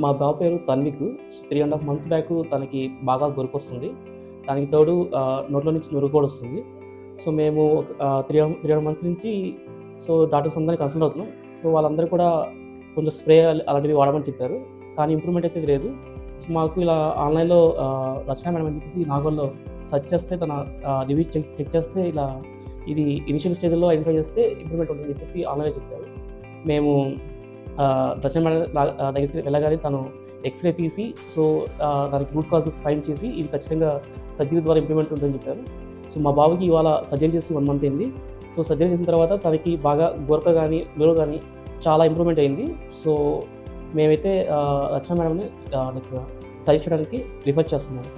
మా బాబు పేరు Tanvik. 3½ months back తనకి బాగా గొరుకొస్తుంది. దానికి తోడు నోట్లో నుంచి నురుగు కూడా వస్తుంది. సో, మేము ఒక 3½ మంత్స్ నుంచి డాక్టర్స్ అందరిని కన్సల్ట్ అవుతున్నాం. సో, వాళ్ళందరూ కూడా కొంచెం స్ప్రే అలాంటివి వాడమని చెప్పారు. కానీ ఇంప్రూవ్‌మెంట్ అయితే లేదు. సో, మాకు ఇలా ఆన్‌లైన్‌లో రచన మేడం అని చెప్పేసి నాగోల్లో సెర్చ్ చేస్తే తన రివ్యూ చెక్ చేస్తే ఇలా ఇది ఇనిషియల్ స్టేజ్‌లో ఐడెంటిఫై చేస్తే ఇంప్రూవ్‌మెంట్ ఉంటుందని చెప్పేసి ఆన్‌లైన్‌లో చెప్పారు. మేము రచన మేడం దగ్గరికి వెళ్ళగానే తను ఎక్స్‌రే తీసి దానికి రూట్ కాజ్ ఫైండ్ చేసి ఇది ఖచ్చితంగా సర్జరీ ద్వారా ఇంప్రూవ్‌మెంట్ ఉంటుందని చెప్పారు. సో, మా బాబుకి ఇవాళ సర్జరీ చేసి 1 మంత్ అయింది. సో, సర్జరీ చేసిన తర్వాత తనకి బాగా గొరక గానీ, నురుగు గానీ చాలా ఇంప్రూవ్‌మెంట్ అయింది. సో, మేమైతే రచన మేడంని సజెస్ట్ చేయడానికి రిఫర్ చేస్తున్నాము.